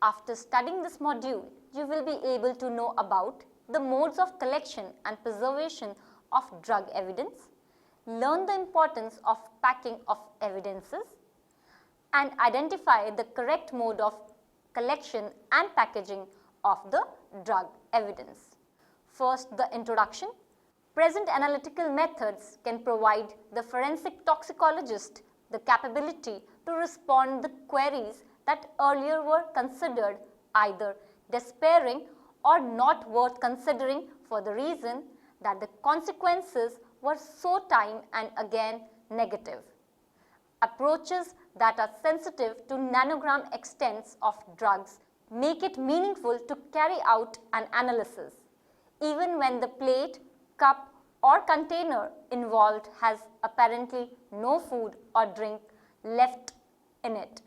After studying this module, you will be able to know about the modes of collection and preservation of drug evidence, learn the importance of packing of evidences, and identify the correct mode of collection and packaging of the drug evidence. First, the introduction. Present analytical methods can provide the forensic toxicologist the capability to respond to queries that earlier were considered either despairing or not worth considering for the reason that the consequences were so time and again negative. Approaches that are sensitive to nanogram extents of drugs make it meaningful to carry out an analysis, even when the plate, cup or container involved has apparently no food or drink left in it.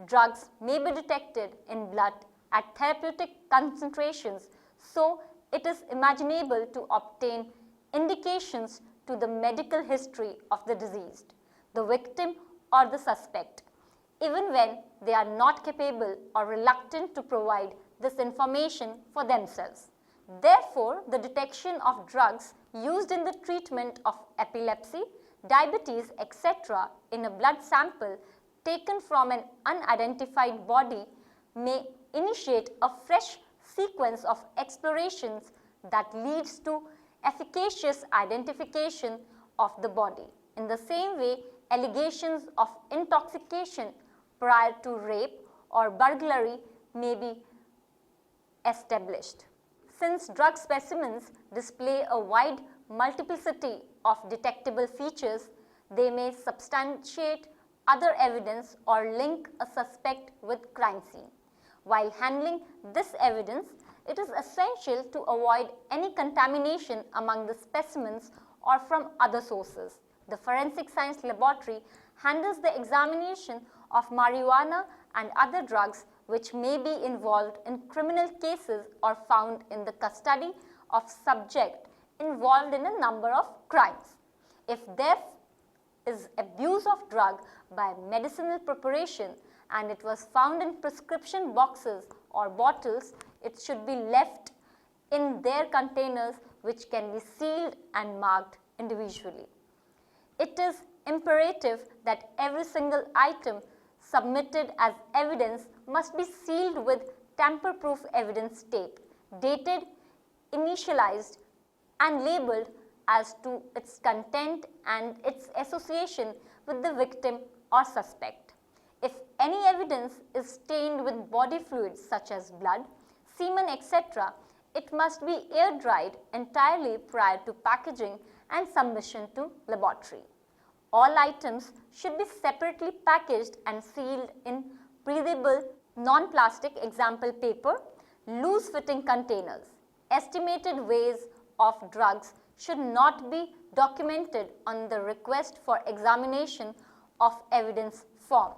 Drugs may be detected in blood at therapeutic concentrations, so it is imaginable to obtain indications to the medical history of the deceased, the victim or the suspect, even when they are not capable or reluctant to provide this information for themselves. Therefore, the detection of drugs used in the treatment of epilepsy, diabetes, etc. in a blood sample taken from an unidentified body may initiate a fresh sequence of explorations that leads to efficacious identification of the body. In the same way, allegations of intoxication prior to rape or burglary may be established. Since drug specimens display a wide multiplicity of detectable features, they may substantiate other evidence or link a suspect with crime scene. While handling this evidence, it is essential to avoid any contamination among the specimens or from other sources. The Forensic Science Laboratory handles the examination of marijuana and other drugs which may be involved in criminal cases or found in the custody of subject involved in a number of crimes. If there is abuse of drug by medicinal preparation and it was found in prescription boxes or bottles, it should be left in their containers which can be sealed and marked individually. It is imperative that every single item submitted as evidence must be sealed with tamper-proof evidence tape, dated, initialized and labeled as to its content and its association with the victim or suspect. If any evidence is stained with body fluids such as blood, semen, etc., it must be air-dried entirely prior to packaging and submission to laboratory. All items should be separately packaged and sealed in breathable, non-plastic example paper, loose-fitting containers. Estimated weights of drugs should not be documented on the request for examination of evidence form.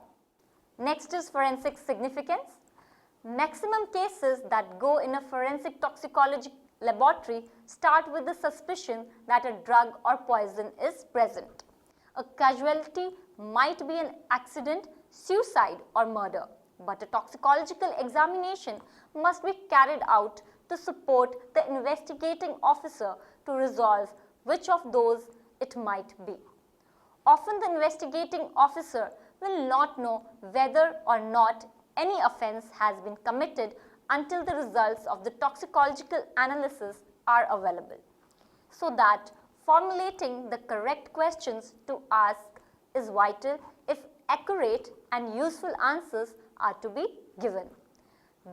Next is forensic significance. Maximum cases that go in a forensic toxicology laboratory start with the suspicion that a drug or poison is present. A casualty might be an accident, suicide or murder, but a toxicological examination must be carried out to support the investigating officer to resolve which of those it might be. Often the investigating officer will not know whether or not any offense has been committed until the results of the toxicological analysis are available, so that formulating the correct questions to ask is vital if accurate and useful answers are to be given.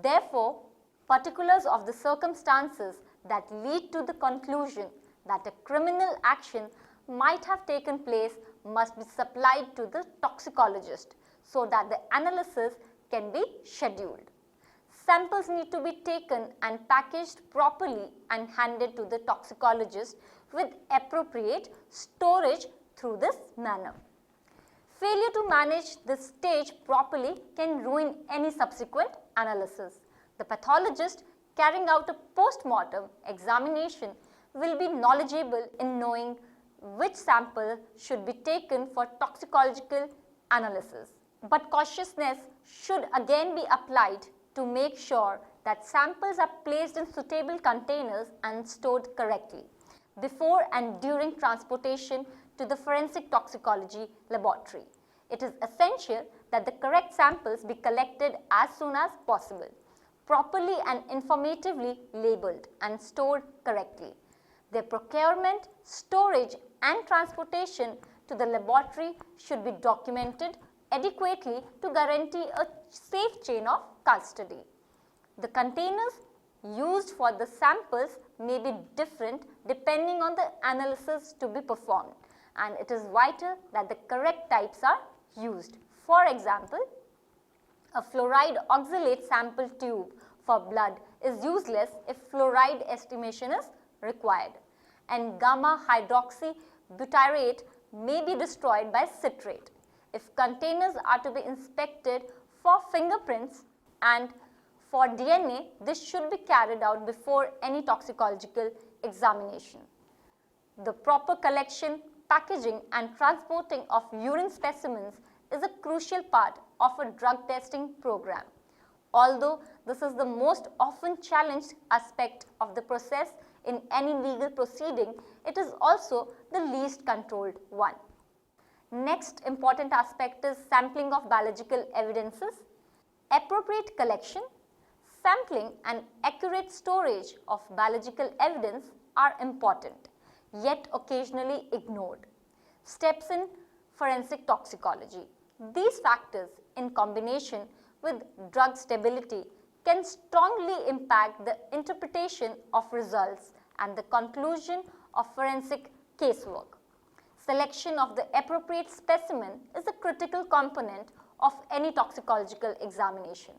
Therefore, particulars of the circumstances that lead to the conclusion that a criminal action might have taken place must be supplied to the toxicologist so that the analysis can be scheduled. Samples need to be taken and packaged properly and handed to the toxicologist with appropriate storage through this manner. Failure to manage this stage properly can ruin any subsequent analysis. The pathologist carrying out a post-mortem examination will be knowledgeable in knowing which sample should be taken for toxicological analysis. But cautiousness should again be applied to make sure that samples are placed in suitable containers and stored correctly before and during transportation to the forensic toxicology laboratory. It is essential that the correct samples be collected as soon as possible, properly and informatively labeled and stored correctly. Their procurement, storage and transportation to the laboratory should be documented adequately to guarantee a safe chain of custody. The containers used for the samples may be different depending on the analysis to be performed, and it is vital that the correct types are used. For example, a fluoride oxalate sample tube for blood is useless if fluoride estimation is required, and gamma hydroxybutyrate may be destroyed by citrate. If containers are to be inspected for fingerprints and for DNA, this should be carried out before any toxicological examination. The proper collection, packaging and transporting of urine specimens is a crucial part of a drug testing program. Although this is the most often challenged aspect of the process in any legal proceeding, it is also the least controlled one. Next important aspect is sampling of biological evidences. Appropriate collection, sampling and accurate storage of biological evidence are important, yet occasionally ignored. Steps in forensic toxicology. These factors, in combination with drug stability, can strongly impact the interpretation of results and the conclusion of forensic casework. Selection of the appropriate specimen is a critical component of any toxicological examination.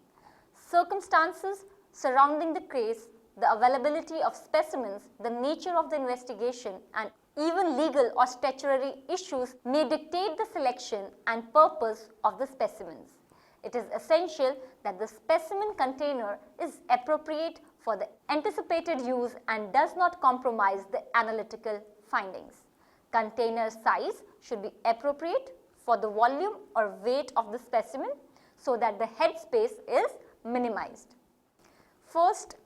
Circumstances surrounding the case, the availability of specimens, the nature of the investigation, and even legal or statutory issues may dictate the selection and purpose of the specimens. It is essential that the specimen container is appropriate for the anticipated use and does not compromise the analytical findings. Container size should be appropriate for the volume or weight of the specimen so that the head space is minimized. First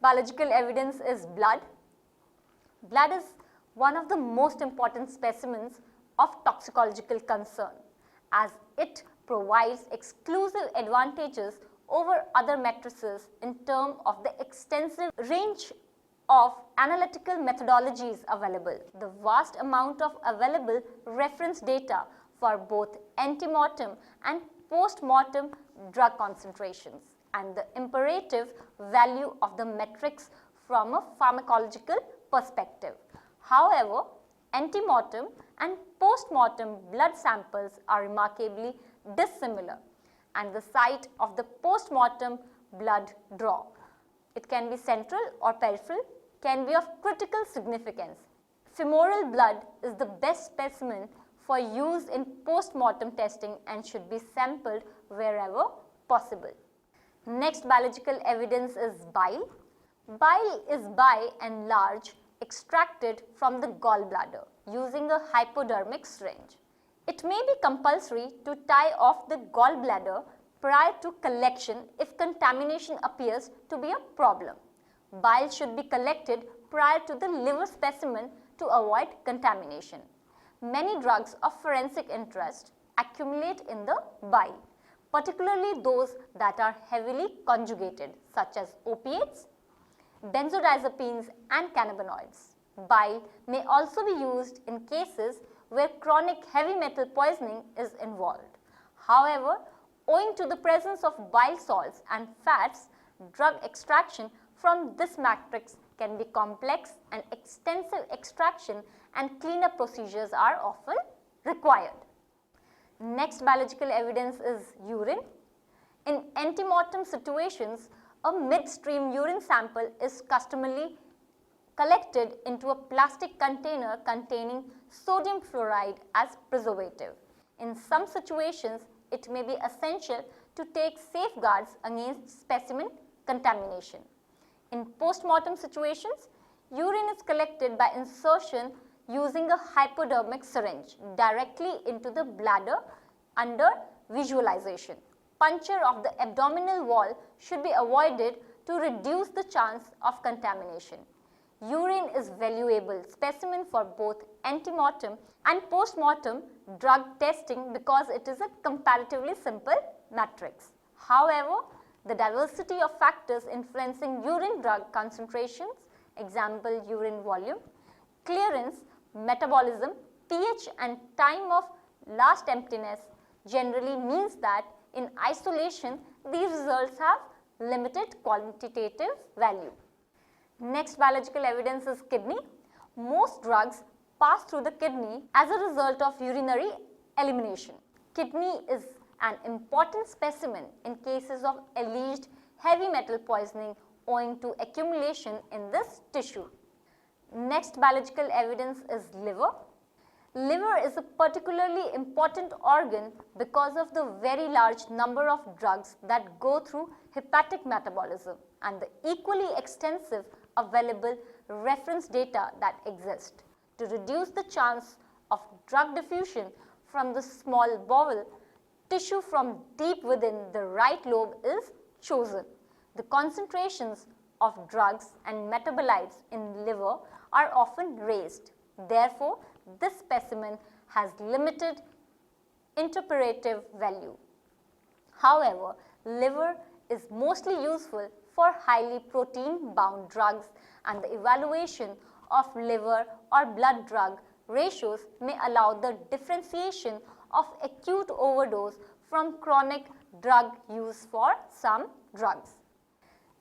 biological evidence is blood. Blood is one of the most important specimens of toxicological concern, as it provides exclusive advantages over other matrices in terms of the extensive range of analytical methodologies available, the vast amount of available reference data for both ante-mortem and post-mortem drug concentrations, and the imperative value of the metrics from a pharmacological perspective. However, ante-mortem and post-mortem blood samples are remarkably dissimilar, and the site of the post-mortem blood draw, it can be central or peripheral, can be of critical significance. Femoral blood is the best specimen for use in post-mortem testing and should be sampled wherever possible. Next biological evidence is bile. Bile is by and large extracted from the gallbladder using a hypodermic syringe. It may be compulsory to tie off the gallbladder prior to collection if contamination appears to be a problem. Bile should be collected prior to the liver specimen to avoid contamination. Many drugs of forensic interest accumulate in the bile, particularly those that are heavily conjugated, such as opiates, benzodiazepines and cannabinoids. Bile may also be used in cases where chronic heavy metal poisoning is involved. However, owing to the presence of bile salts and fats, drug extraction from this matrix can be complex and extensive extraction and cleanup procedures are often required. Next biological evidence is urine. In ante-mortem situations, a midstream urine sample is customarily collected into a plastic container containing sodium fluoride as preservative. In some situations, it may be essential to take safeguards against specimen contamination. In post-mortem situations, urine is collected by insertion using a hypodermic syringe directly into the bladder under visualization. puncture of the abdominal wall should be avoided to reduce the chance of contamination. Urine is valuable specimen for both ante-mortem and post-mortem drug testing because it is a comparatively simple matrix. However, the diversity of factors influencing urine drug concentrations, example urine volume, clearance, metabolism, pH and time of last emptiness generally means that in isolation these results have limited quantitative value. Next biological evidence is kidney. Most drugs pass through the kidney as a result of urinary elimination. Kidney is an important specimen in cases of alleged heavy metal poisoning owing to accumulation in this tissue. Next biological evidence is liver. Liver is a particularly important organ because of the very large number of drugs that go through hepatic metabolism and the equally extensive available reference data that exist. To reduce the chance of drug diffusion from the small bowel, tissue from deep within the right lobe is chosen. The concentrations of drugs and metabolites in liver are often raised. Therefore, this specimen has limited interpretive value. However, liver is mostly useful for highly protein-bound drugs, and the evaluation of liver or blood drug ratios may allow the differentiation of acute overdose from chronic drug use for some drugs.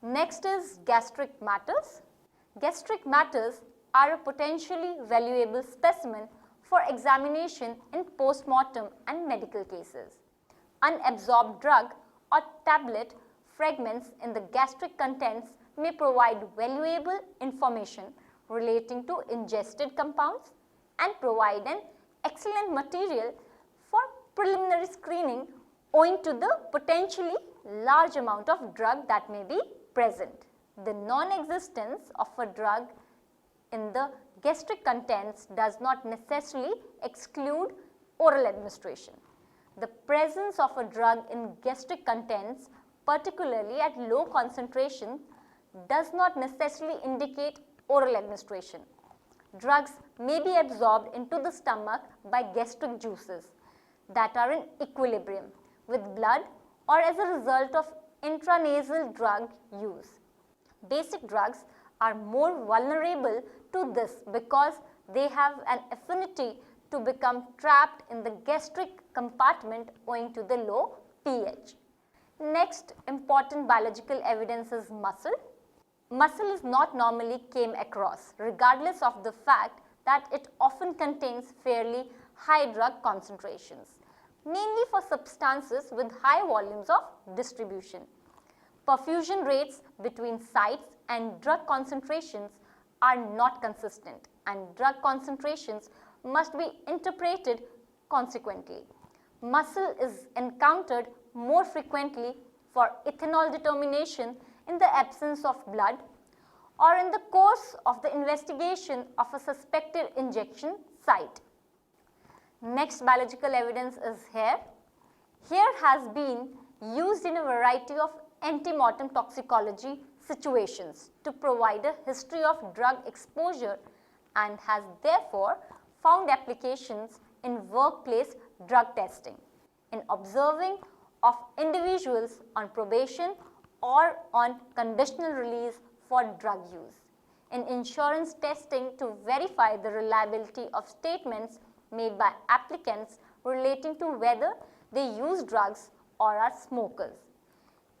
Next is gastric matters. Gastric matters are a potentially valuable specimen for examination in post-mortem and medical cases. Unabsorbed drug or tablet fragments in the gastric contents may provide valuable information relating to ingested compounds and provide an excellent material for preliminary screening owing to the potentially large amount of drug that may be present. The non-existence of a drug in the gastric contents does not necessarily exclude oral administration. The presence of a drug in gastric contents, particularly at low concentration, does not necessarily indicate oral administration. Drugs may be absorbed into the stomach by gastric juices that are in equilibrium with blood or as a result of intranasal drug use. Basic drugs are more vulnerable to this because they have an affinity to become trapped in the gastric compartment owing to the low pH. Next important biological evidence is muscle. Muscle is not normally came across regardless of the fact that it often contains fairly high drug concentrations, mainly for substances with high volumes of distribution. Perfusion rates between sites and drug concentrations are not consistent, and drug concentrations must be interpreted consequently. Muscle is encountered more frequently for ethanol determination in the absence of blood or in the course of the investigation of a suspected injection site. Next biological evidence is hair. Hair has been used in a variety of ante-mortem toxicology situations to provide a history of drug exposure and has therefore found applications in workplace drug testing, in observing of individuals on probation or on conditional release for drug use, in insurance testing to verify the reliability of statements made by applicants relating to whether they use drugs or are smokers,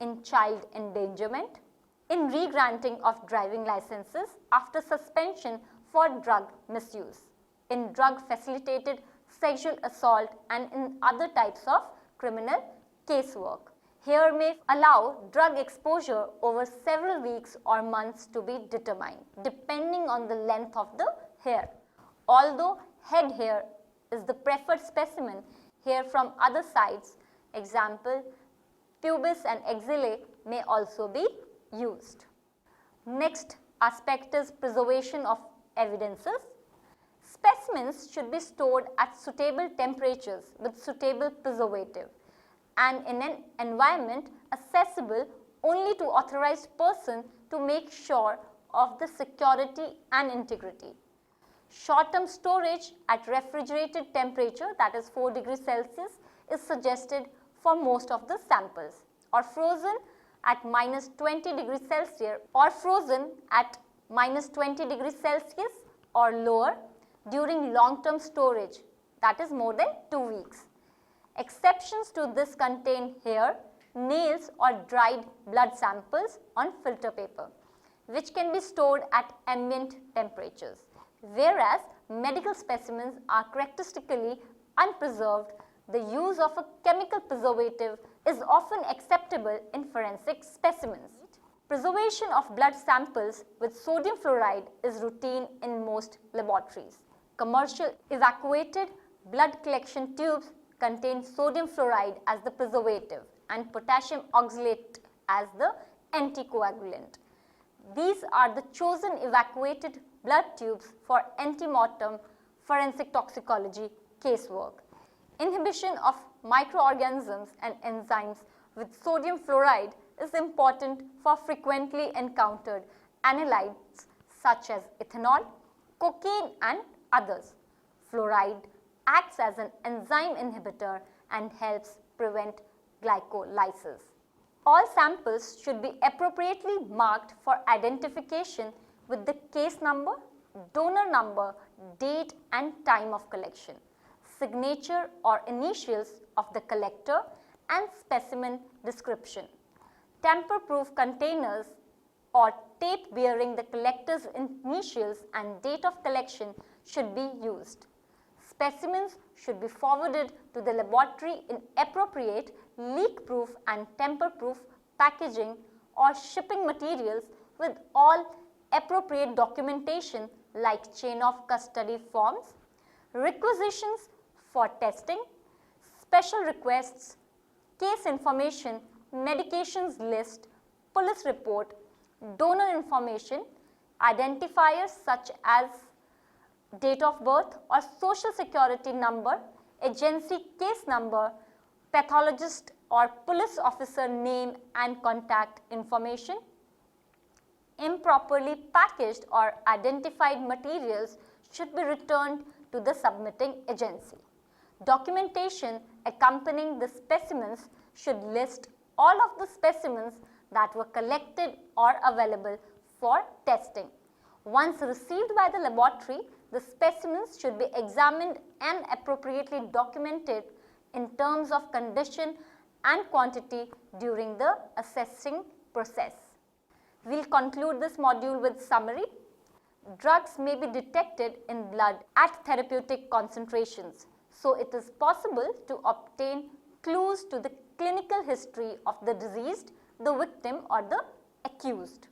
in child endangerment, in re-granting of driving licenses after suspension for drug misuse, in drug facilitated sexual assault and in other types of criminal casework. Here may allow drug exposure over several weeks or months to be determined depending on the length of the hair. Although head hair is the preferred specimen, hair from other sides, example pubis and axillae, may also be used. Next aspect is preservation of evidences. Specimens should be stored at suitable temperatures with suitable preservative. and in an environment accessible only to authorized person to make sure of the security and integrity. Short-term storage at refrigerated temperature, that is 4 degrees Celsius, is suggested for most of the samples, or frozen at minus 20 degrees Celsius or frozen at minus 20 degrees Celsius or lower during long-term storage, that is more than 2 weeks. Exceptions to this contain hair, nails or dried blood samples on filter paper, which can be stored at ambient temperatures, whereas medical specimens are characteristically unpreserved. The use of a chemical preservative is often acceptable in forensic specimens. Preservation of blood samples with sodium fluoride is routine in most laboratories. Commercial evacuated blood collection tubes contain sodium fluoride as the preservative and potassium oxalate as the anticoagulant. These are the chosen evacuated blood tubes for ante-mortem forensic toxicology casework. Inhibition of microorganisms and enzymes with sodium fluoride is important for frequently encountered analytes such as ethanol, cocaine and others. Fluoride acts as an enzyme inhibitor and helps prevent glycolysis. All samples should be appropriately marked for identification with the case number, donor number, date and time of collection, signature or initials of the collector and specimen description. Tamper-proof containers or tape bearing the collector's initials and date of collection should be used. Specimens should be forwarded to the laboratory in appropriate leak-proof and tamper-proof packaging or shipping materials with all appropriate documentation like chain of custody forms, requisitions for testing, special requests, case information, medications list, police report, donor information, identifiers such as date of birth or social security number, agency case number, pathologist or police officer name and contact information. Improperly packaged or identified materials should be returned to the submitting agency. Documentation accompanying the specimens should list all of the specimens that were collected or available for testing. Once received by the laboratory, the specimens should be examined and appropriately documented in terms of condition and quantity during the assessing process. We will conclude this module with summary. Drugs may be detected in blood at therapeutic concentrations, so it is possible to obtain clues to the clinical history of the deceased, the victim or the accused.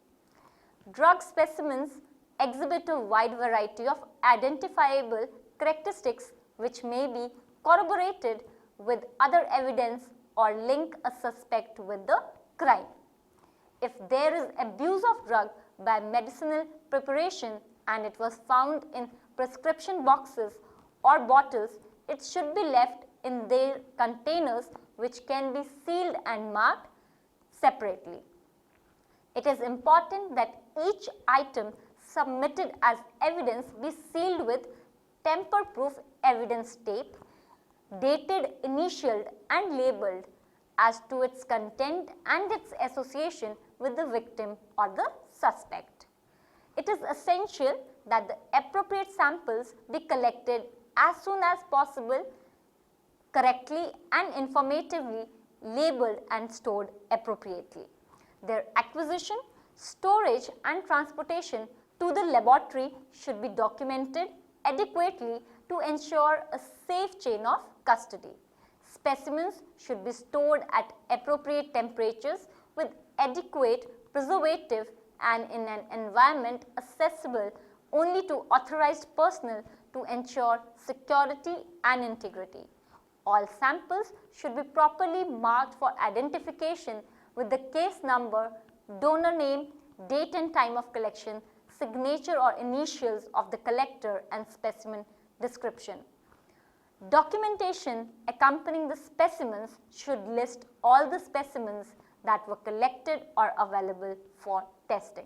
Drug specimens exhibit a wide variety of identifiable characteristics which may be corroborated with other evidence or link a suspect with the crime. If there is abuse of drug by medicinal preparation and it was found in prescription boxes or bottles, it should be left in their containers which can be sealed and marked separately. It is important that each item submitted as evidence be sealed with tamper-proof evidence tape, dated, initialed and labeled as to its content and its association with the victim or the suspect. It is essential that the appropriate samples be collected as soon as possible, correctly and informatively labeled and stored appropriately. Their acquisition, storage and transportation to the laboratory should be documented adequately to ensure a safe chain of custody. Specimens should be stored at appropriate temperatures with adequate preservative and in an environment accessible only to authorized personnel to ensure security and integrity. All samples should be properly marked for identification with the case number, donor name, date and time of collection, signature or initials of the collector and specimen description. Documentation accompanying the specimens should list all the specimens that were collected or available for testing.